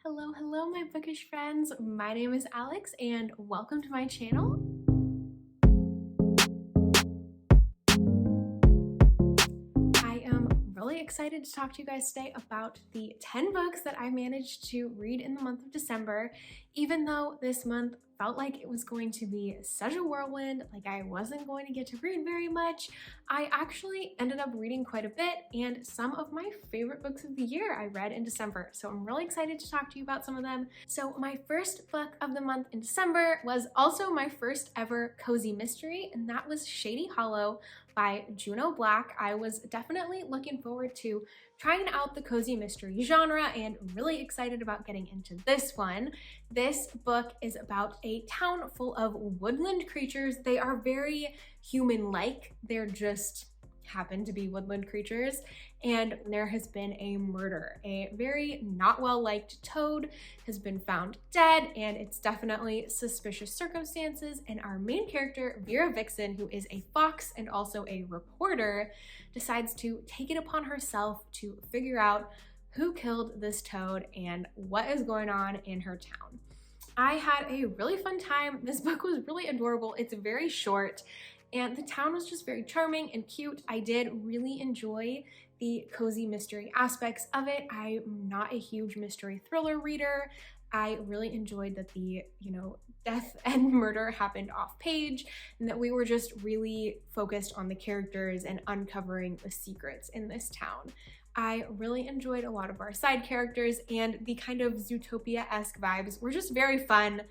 Hello, hello, my bookish friends. My name is Alex, and welcome to my channel. I am really excited to talk to you guys today about the 10 books that I managed to read in the month of December, even though this month felt like it was going to be such a whirlwind, like I wasn't going to get to read very much. I actually ended up reading quite a bit, and some of my favorite books of the year I read in December, so I'm really excited to talk to you about some of them. So my first book of the month in December was also my first ever cozy mystery, and that was Shady Hollow by Juno Black. I was definitely looking forward to trying out the cozy mystery genre and really excited about getting into this one. This book is about a town full of woodland creatures. They are very human-like. They're just happen to be woodland creatures, and there has been a murder. A very not well-liked toad has been found dead, and it's definitely suspicious circumstances, and our main character, Vera Vixen, who is a fox and also a reporter, decides to take it upon herself to figure out who killed this toad and what is going on in her town. I had a really fun time. This book was really adorable. It's very short, and the town was just very charming and cute. I did really enjoy the cozy mystery aspects of it. I'm not a huge mystery thriller reader. I really enjoyed that the, death and murder happened off page, and that we were just really focused on the characters and uncovering the secrets in this town. I really enjoyed a lot of our side characters, and the kind of Zootopia-esque vibes were just very fun.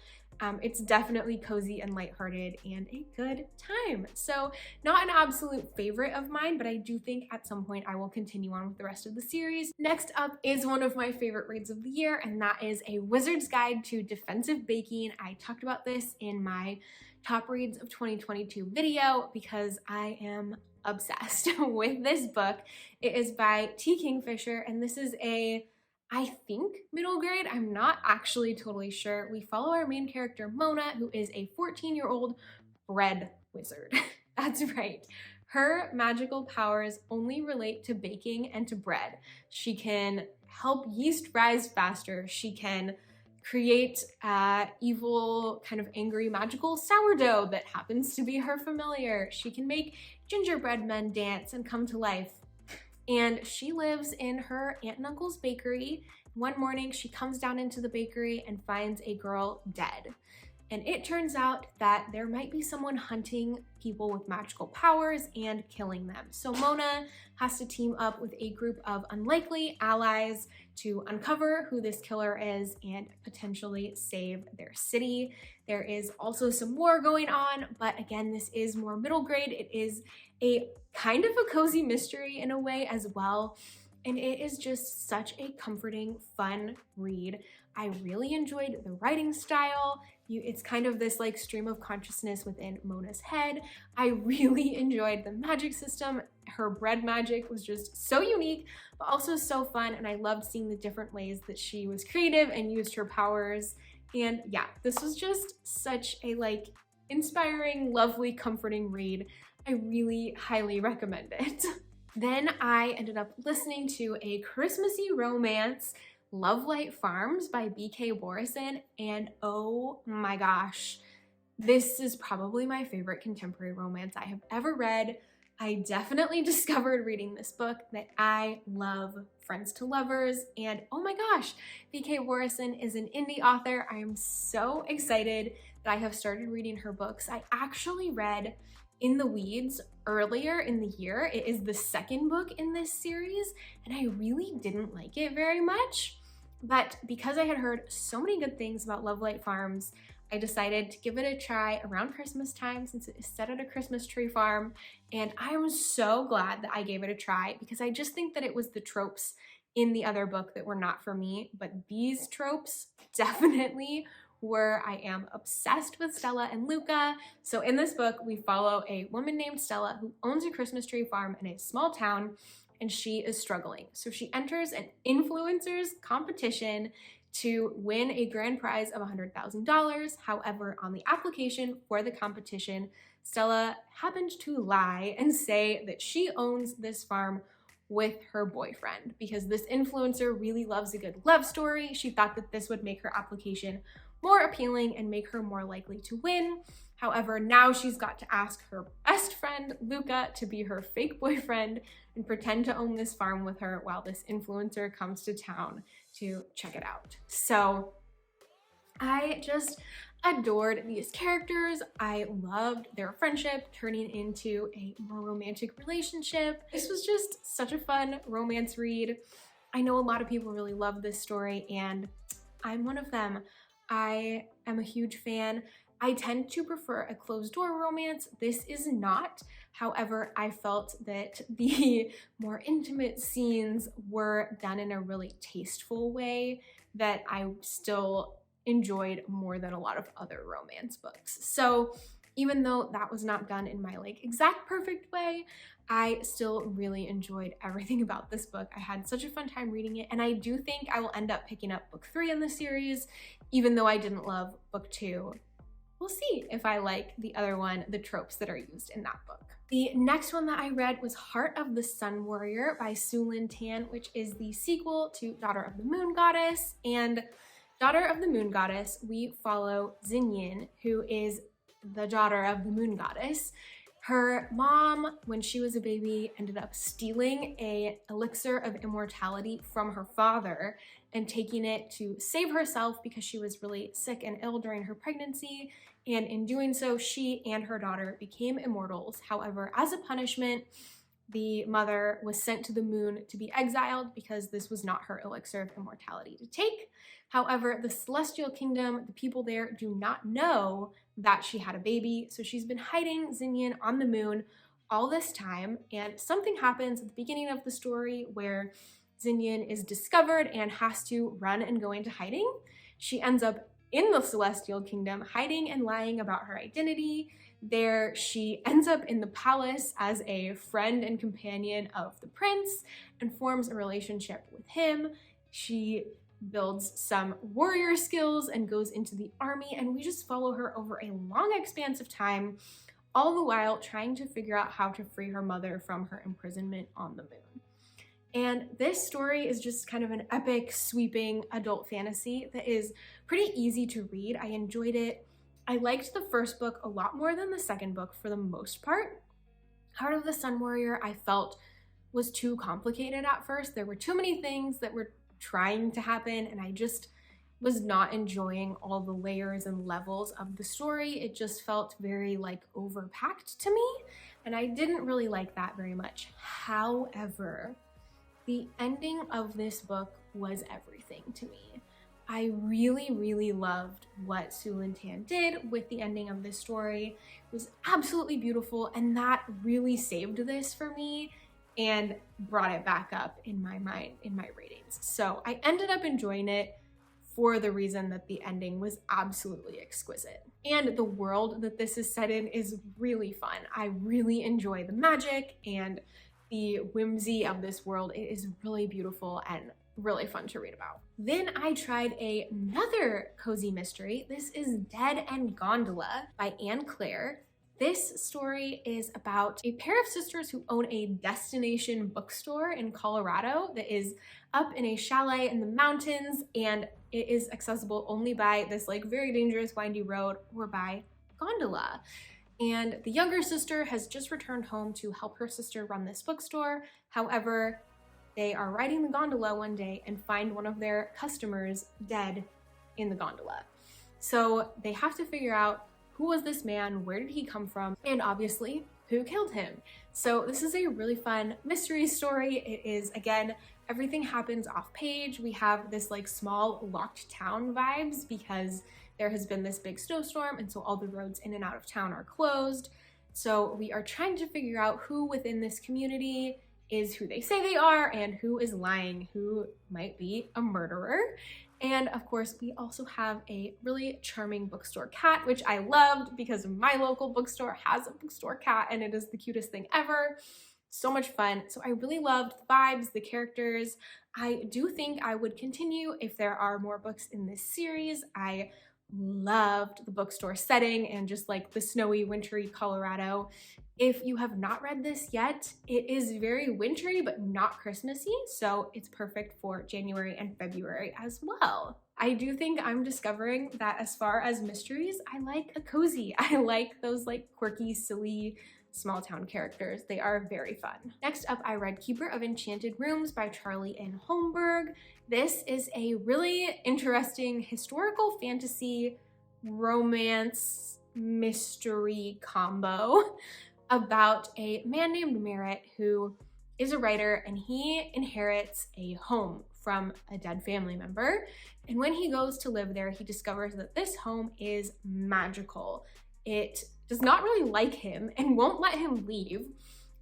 It's definitely cozy and lighthearted and a good time. So not an absolute favorite of mine, but I do think at some point I will continue on with the rest of the series. Next up is one of my favorite reads of the year, and that is A Wizard's Guide to Defensive Baking. I talked about this in my top reads of 2022 video because I am obsessed with this book. It is by T. Kingfisher, and this is I think middle grade. I'm not actually totally sure. We follow our main character, Mona, who is a 14-year-old bread wizard. That's right. Her magical powers only relate to baking and to bread. She can help yeast rise faster. She can create evil, kind of angry, magical sourdough that happens to be her familiar. She can make gingerbread men dance and come to life. And she lives in her aunt and uncle's bakery. One morning, she comes down into the bakery and finds a girl dead. And it turns out that there might be someone hunting people with magical powers and killing them. So Mona has to team up with a group of unlikely allies to uncover who this killer is and potentially save their city. There is also some war going on, but again, this is more middle grade. It is a kind of a cozy mystery in a way as well. And it is just such a comforting, fun read. I really enjoyed the writing style. It's kind of this like stream of consciousness within Mona's head. I really enjoyed the magic system. Her bread magic was just so unique, but also so fun. And I loved seeing the different ways that she was creative and used her powers. And yeah, this was just such a inspiring, lovely, comforting read. I really highly recommend it. Then I ended up listening to a Christmassy romance, Lovelight Farms by B.K. Borison, and oh my gosh, this is probably my favorite contemporary romance I have ever read. I definitely discovered reading this book that I love friends to lovers, and oh my gosh, B.K. Borison is an indie author. I am so excited that I have started reading her books. I actually read In the Weeds earlier in the year. It is the second book in this series, and I really didn't like it very much. But because I had heard so many good things about Lovelight Farms, I decided to give it a try around Christmas time since it is set at a Christmas tree farm. And I was so glad that I gave it a try because I just think that it was the tropes in the other book that were not for me, but these tropes definitely were. I am obsessed with Stella and Luca. So in this book, we follow a woman named Stella who owns a Christmas tree farm in a small town, and she is struggling. So she enters an influencers competition to win a grand prize of $100,000. However, on the application for the competition, Stella happened to lie and say that she owns this farm with her boyfriend because this influencer really loves a good love story. She thought that this would make her application more appealing and make her more likely to win. However, now she's got to ask her best friend, Luca, to be her fake boyfriend and pretend to own this farm with her while this influencer comes to town to check it out. So I just adored these characters. I loved their friendship turning into a more romantic relationship. This was just such a fun romance read. I know a lot of people really love this story and I'm one of them. I am a huge fan. I tend to prefer a closed door romance. This is not. However, I felt that the more intimate scenes were done in a really tasteful way that I still enjoyed more than a lot of other romance books. So even though that was not done in my like exact perfect way, I still really enjoyed everything about this book. I had such a fun time reading it, and I do think I will end up picking up book 3 in the series, even though I didn't love book 2. We'll see if I like the other one, the tropes that are used in that book. The next one that I read was Heart of the Sun Warrior by Su Lin Tan, which is the sequel to Daughter of the Moon Goddess. And Daughter of the Moon Goddess, we follow Xinyin, who is the daughter of the Moon Goddess. Her mom, when she was a baby, ended up stealing an elixir of immortality from her father and taking it to save herself because she was really sick and ill during her pregnancy. And in doing so, she and her daughter became immortals. However, as a punishment, the mother was sent to the moon to be exiled because this was not her elixir of immortality to take. However, the Celestial Kingdom, the people there do not know that she had a baby, so she's been hiding Xinyin on the moon all this time, and something happens at the beginning of the story where Xinyin is discovered and has to run and go into hiding. She ends up in the Celestial Kingdom, hiding and lying about her identity. There, she ends up in the palace as a friend and companion of the prince and forms a relationship with him. She builds some warrior skills and goes into the army, and we just follow her over a long expanse of time, all the while trying to figure out how to free her mother from her imprisonment on the moon. And this story is just kind of an epic, sweeping adult fantasy that is pretty easy to read. I enjoyed it. I liked the first book a lot more than the second book for the most part. Heart of the Sun Warrior, I felt, was too complicated at first. There were too many things that were trying to happen, and I just was not enjoying all the layers and levels of the story. It just felt very like overpacked to me, and I didn't really like that very much. However, the ending of this book was everything to me. I really, really loved what Su Lin Tan did with the ending of this story. It was absolutely beautiful, and that really saved this for me and brought it back up in my mind, in my ratings. So I ended up enjoying it for the reason that the ending was absolutely exquisite. And the world that this is set in is really fun. I really enjoy the magic and the whimsy of this world. It is really beautiful and really fun to read about. Then I tried another cozy mystery. This is Dead and Gondola by Anne Claire. This story is about a pair of sisters who own a destination bookstore in Colorado that is up in a chalet in the mountains, and it is accessible only by this like very dangerous windy road or by gondola. And the younger sister has just returned home to help her sister run this bookstore. However, they are riding the gondola one day and find one of their customers dead in the gondola. So they have to figure out who was this man, where did he come from, and obviously, who killed him? So this is a really fun mystery story. It is, again, everything happens off page. We have this like small locked town vibes because there has been this big snowstorm, and so all the roads in and out of town are closed. So we are trying to figure out who within this community is who they say they are and who is lying, who might be a murderer. And of course, we also have a really charming bookstore cat, which I loved because my local bookstore has a bookstore cat and it is the cutest thing ever. So much fun. So I really loved the vibes, the characters. I do think I would continue if there are more books in this series. I loved the bookstore setting and just like the snowy, wintry Colorado. If you have not read this yet, it is very wintry but not Christmassy, so it's perfect for January and February as well. I do think I'm discovering that as far as mysteries, I like a cozy. I like those like quirky, silly, small town characters. They are very fun. Next up, I read Keeper of Enchanted Rooms by Charlie N. Holmberg. This is a really interesting historical fantasy romance mystery combo about a man named Merritt who is a writer, and he inherits a home from a dead family member. And when he goes to live there, he discovers that this home is magical. It does not really like him and won't let him leave.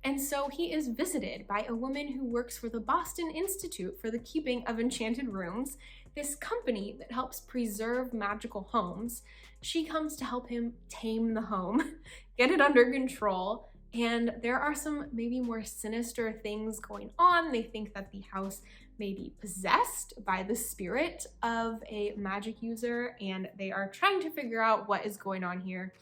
And so he is visited by a woman who works for the Boston Institute for the Keeping of Enchanted Rooms, this company that helps preserve magical homes. She comes to help him tame the home, get it under control, and there are some maybe more sinister things going on. They think that the house may be possessed by the spirit of a magic user, and they are trying to figure out what is going on here,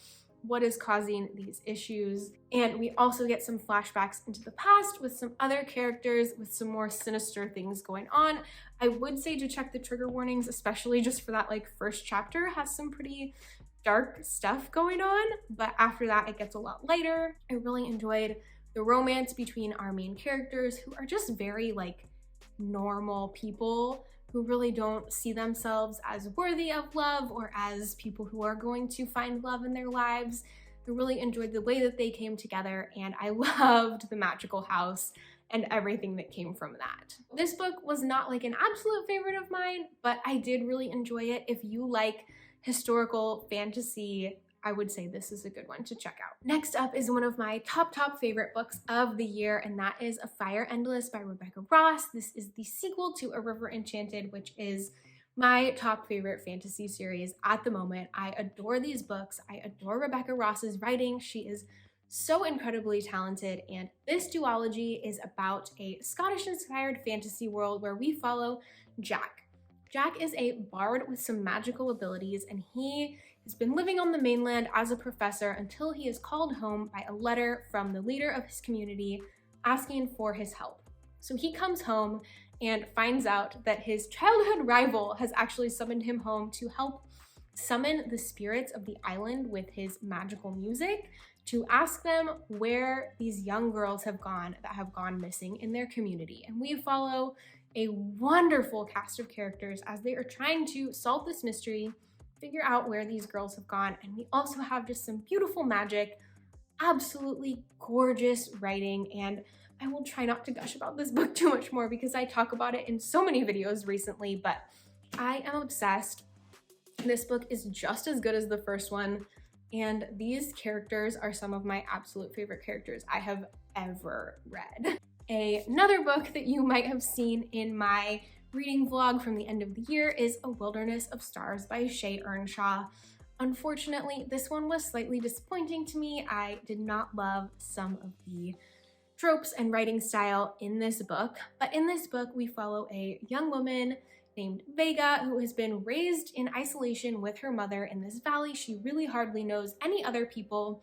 what is causing these issues. And we also get some flashbacks into the past with some other characters with some more sinister things going on. I would say to check the trigger warnings, especially just for that like first chapter, has some pretty dark stuff going on, but after that it gets a lot lighter. I really enjoyed the romance between our main characters, who are just very like normal people who really don't see themselves as worthy of love or as people who are going to find love in their lives. I really enjoyed the way that they came together, and I loved the magical house and everything that came from that. This book was not like an absolute favorite of mine, but I did really enjoy it. If you like historical fantasy, I would say this is a good one to check out. Next up is one of my top favorite books of the year, and that is A Fire Endless by Rebecca Ross. This is the sequel to A River Enchanted, which is my top favorite fantasy series at the moment. I adore these books. I adore Rebecca Ross's writing. She is so incredibly talented, and this duology is about a Scottish-inspired fantasy world where we follow Jack. Jack is a bard with some magical abilities, and he has been living on the mainland as a professor until he is called home by a letter from the leader of his community asking for his help. So he comes home and finds out that his childhood rival has actually summoned him home to help summon the spirits of the island with his magical music, to ask them where these young girls have gone that have gone missing in their community. And we follow a wonderful cast of characters as they are trying to solve this mystery, figure out where these girls have gone. And we also have just some beautiful magic, absolutely gorgeous writing. And I will try not to gush about this book too much more because I talk about it in so many videos recently, but I am obsessed. This book is just as good as the first one, and these characters are some of my absolute favorite characters I have ever read. Another book that you might have seen in my reading vlog from the end of the year is A Wilderness of Stars by Shea Earnshaw. Unfortunately, this one was slightly disappointing to me. I did not love some of the tropes and writing style in this book, but in this book we follow a young woman named Vega who has been raised in isolation with her mother in this valley. She really hardly knows any other people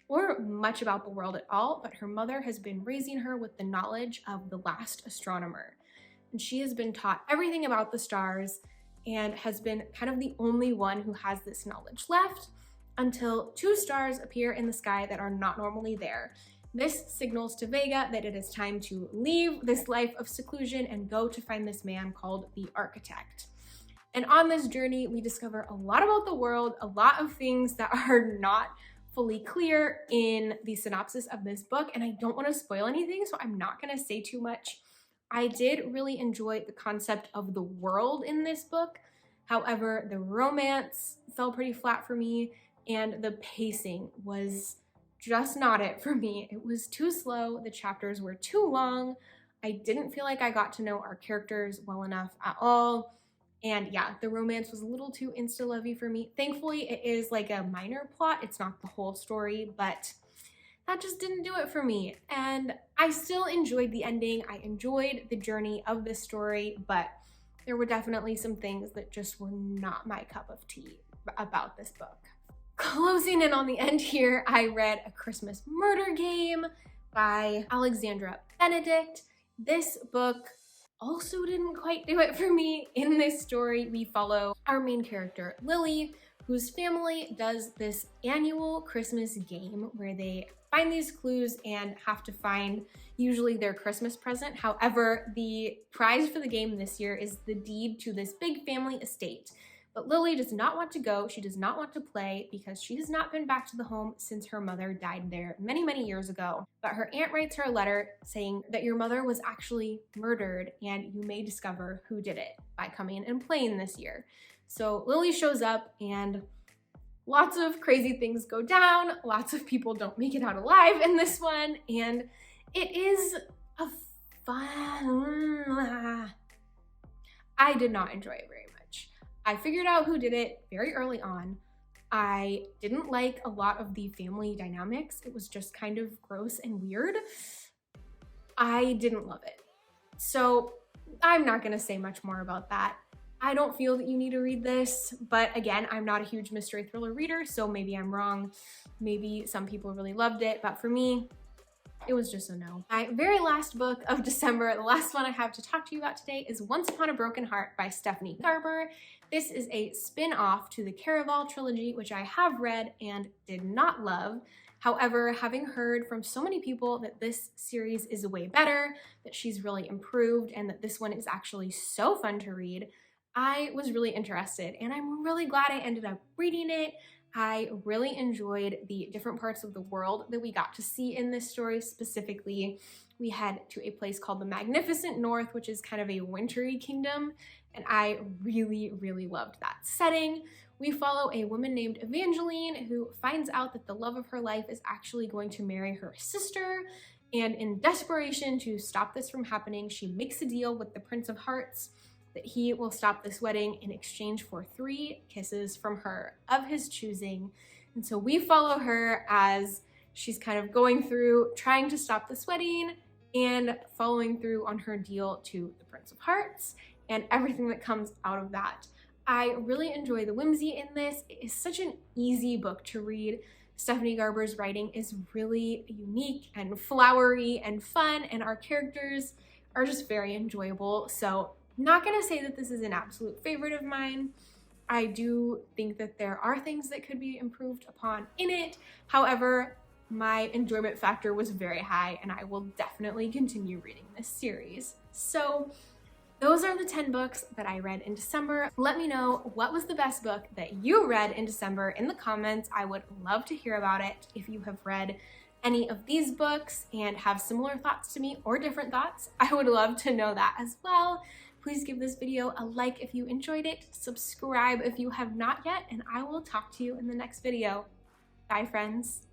or much about the world at all, but her mother has been raising her with the knowledge of the last astronomer. And she has been taught everything about the stars and has been kind of the only one who has this knowledge left until two stars appear in the sky that are not normally there. This signals to Vega that it is time to leave this life of seclusion and go to find this man called the Architect. And on this journey, we discover a lot about the world, a lot of things that are not fully clear in the synopsis of this book, and I don't want to spoil anything, so I'm not going to say too much. I did really enjoy the concept of the world in this book. However, the romance fell pretty flat for me, and the pacing was just not it for me. It was too slow. The chapters were too long. I didn't feel like I got to know our characters well enough at all. And yeah, the romance was a little too insta-lovey for me. Thankfully, it is like a minor plot. It's not the whole story, but that just didn't do it for me. And I still enjoyed the ending. I enjoyed the journey of this story, but there were definitely some things that just were not my cup of tea. about this book. Closing in on the end here, I read A Christmas Murder Game by Alexandra Benedict. This book also didn't quite do it for me. In this story, we follow our main character, Lily, whose family does this annual Christmas game where they find these clues and have to find usually their Christmas present. However, the prize for the game this year is the deed to this big family estate. But Lily does not want to go. She does not want to play because she has not been back to the home since her mother died there many, many years ago. But her aunt writes her a letter saying that your mother was actually murdered and you may discover who did it by coming and playing this year. So Lily shows up and lots of crazy things go down. Lots of people don't make it out alive in this one. And it is a fun... I did not enjoy it very much. I figured out who did it very early on. I didn't like a lot of the family dynamics. It was just kind of gross and weird. I didn't love it. So I'm not gonna say much more about that. I don't feel that you need to read this, but again, I'm not a huge mystery thriller reader, so maybe I'm wrong. Maybe some people really loved it, but for me, it was just a no. My very last book of December, the last one I have to talk to you about today, is Once Upon a Broken Heart by Stephanie Garber. This is a spin-off to the Caraval trilogy, which I have read and did not love. However, having heard from so many people that this series is way better, that she's really improved, and that this one is actually so fun to read, I was really interested, and I'm really glad I ended up reading it. I really enjoyed the different parts of the world that we got to see in this story. Specifically, we head to a place called the Magnificent North, which is kind of a wintry kingdom, and I really, really loved that setting. We follow a woman named Evangeline who finds out that the love of her life is actually going to marry her sister, and in desperation to stop this from happening, she makes a deal with the Prince of Hearts that he will stop this wedding in exchange for 3 kisses from her of his choosing. And so we follow her as she's kind of going through trying to stop this wedding and following through on her deal to the Prince of Hearts and everything that comes out of that. I really enjoy the whimsy in this. It is such an easy book to read. Stephanie Garber's writing is really unique and flowery and fun, and our characters are just very enjoyable. So not gonna say that this is an absolute favorite of mine. I do think that there are things that could be improved upon in it. However, my enjoyment factor was very high, and I will definitely continue reading this series. So those are the 10 books that I read in December. Let me know what was the best book that you read in December in the comments. I would love to hear about it. If you have read any of these books and have similar thoughts to me or different thoughts, I would love to know that as well. Please give this video a like if you enjoyed it, subscribe if you have not yet, and I will talk to you in the next video. Bye, friends.